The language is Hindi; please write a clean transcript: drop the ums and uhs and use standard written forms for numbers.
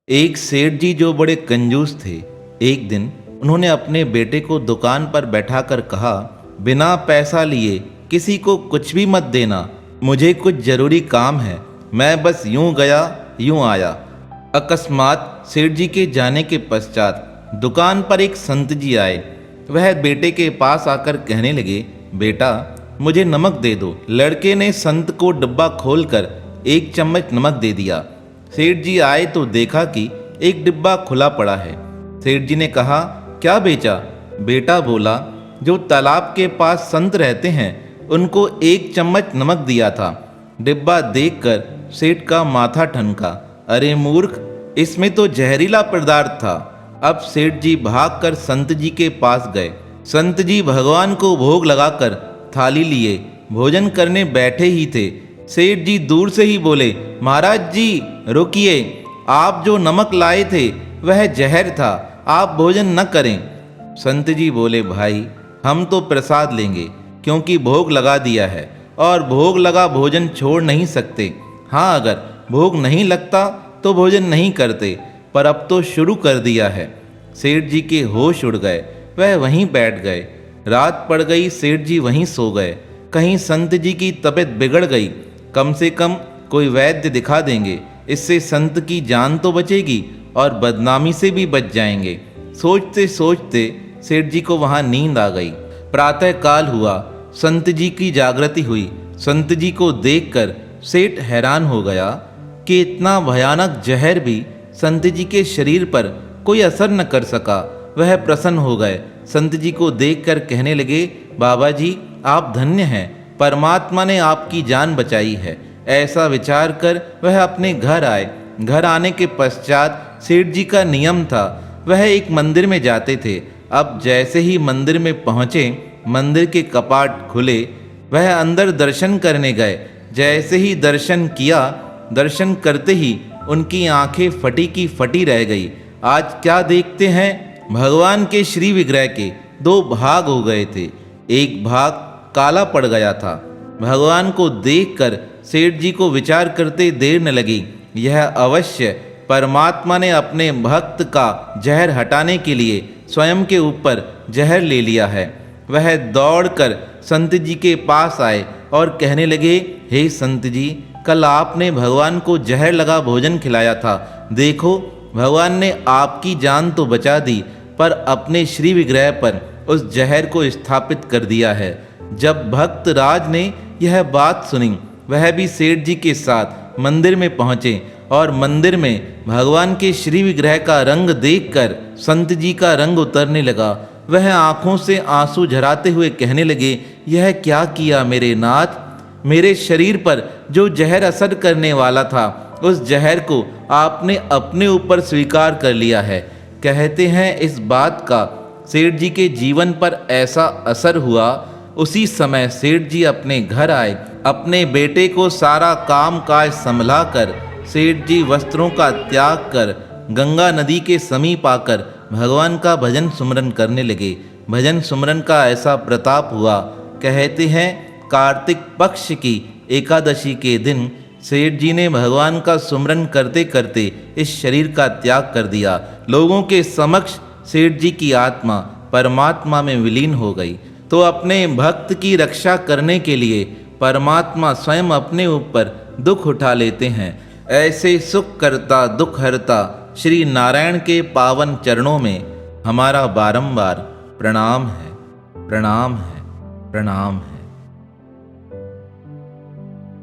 एक सेठ जी जो बड़े कंजूस थे, एक दिन उन्होंने अपने बेटे को दुकान पर बैठाकर कहा, बिना पैसा लिए किसी को कुछ भी मत देना, मुझे कुछ जरूरी काम है, मैं बस यूं गया यूं आया। अकस्मात सेठ जी के जाने के पश्चात दुकान पर एक संत जी आए। वह बेटे के पास आकर कहने लगे, बेटा मुझे नमक दे दो। लड़के ने संत को डब्बा खोलकर एक चम्मच नमक दे दिया। सेठ जी आए तो देखा कि एक डिब्बा खुला पड़ा है। सेठ जी ने कहा, क्या बेचा? बेटा बोला, जो तालाब के पास संत रहते हैं उनको एक चम्मच नमक दिया था। डिब्बा देखकर सेठ का माथा ठनका। अरे मूर्ख, इसमें तो जहरीला पदार्थ था। अब सेठ जी भागकर संत जी के पास गए। संत जी भगवान को भोग लगाकर थाली लिए भोजन करने बैठे ही थे। सेठ जी दूर से ही बोले, महाराज जी रुकिए, आप जो नमक लाए थे वह जहर था, आप भोजन न करें। संत जी बोले, भाई हम तो प्रसाद लेंगे क्योंकि भोग लगा दिया है और भोग लगा भोजन छोड़ नहीं सकते। हाँ, अगर भोग नहीं लगता तो भोजन नहीं करते, पर अब तो शुरू कर दिया है। सेठ जी के होश उड़ गए, वह वहीं बैठ गए। रात पड़ गई, सेठ जी वहीं सो गए। कहीं संत जी की तबीयत बिगड़ गई, कम से कम कोई वैद्य दिखा देंगे, इससे संत की जान तो बचेगी और बदनामी से भी बच जाएंगे। सोचते सोचते सेठ जी को वहां नींद आ गई। प्रातः काल हुआ, संत जी की जागृति हुई। संत जी को देखकर सेठ हैरान हो गया कि इतना भयानक जहर भी संत जी के शरीर पर कोई असर न कर सका। वह प्रसन्न हो गए। संत जी को देखकर कहने लगे, बाबा जी आप धन्य हैं, परमात्मा ने आपकी जान बचाई है। ऐसा विचार कर वह अपने घर आए। घर आने के पश्चात सेठ जी का नियम था, वह एक मंदिर में जाते थे। अब जैसे ही मंदिर में पहुँचे, मंदिर के कपाट खुले, वह अंदर दर्शन करने गए। जैसे ही दर्शन किया, दर्शन करते ही उनकी आंखें फटी की फटी रह गई। आज क्या देखते हैं, भगवान के श्री विग्रह के दो भाग हो गए थे, एक भाग काला पड़ गया था। भगवान को देखकर सेठ जी को विचार करते देर न लगी। यह अवश्य परमात्मा ने अपने भक्त का जहर हटाने के लिए स्वयं के ऊपर जहर ले लिया है। वह दौड़कर संत जी के पास आए और कहने लगे, हे संत जी, कल आपने भगवान को जहर लगा भोजन खिलाया था। देखो, भगवान ने आपकी जान तो बचा दी, पर अपने श्री विग्रह पर उस जहर को स्थापित कर दिया है। जब भक्त राज ने यह बात सुनी, वह भी सेठ जी के साथ मंदिर में पहुँचे और मंदिर में भगवान के श्री विग्रह का रंग देखकर संत जी का रंग उतरने लगा। वह आंखों से आंसू झराते हुए कहने लगे, यह क्या किया मेरे नाथ? मेरे शरीर पर जो जहर असर करने वाला था, उस जहर को आपने अपने ऊपर स्वीकार कर लिया है। कहते हैं इस बात का सेठ जी के जीवन पर ऐसा असर हुआ। उसी समय सेठ जी अपने घर आए। अपने बेटे को सारा काम काज संभला कर सेठ जी वस्त्रों का त्याग कर गंगा नदी के समीप आकर भगवान का भजन सुमरन करने लगे। भजन सुमरन का ऐसा प्रताप हुआ, कहते हैं कार्तिक पक्ष की एकादशी के दिन सेठ जी ने भगवान का सुमरन करते करते इस शरीर का त्याग कर दिया। लोगों के समक्ष सेठ जी की आत्मा परमात्मा में विलीन हो गई। तो अपने भक्त की रक्षा करने के लिए परमात्मा स्वयं अपने ऊपर दुख उठा लेते हैं। ऐसे सुख करता दुख हरता श्री नारायण के पावन चरणों में हमारा बारंबार प्रणाम है, प्रणाम है, प्रणाम है।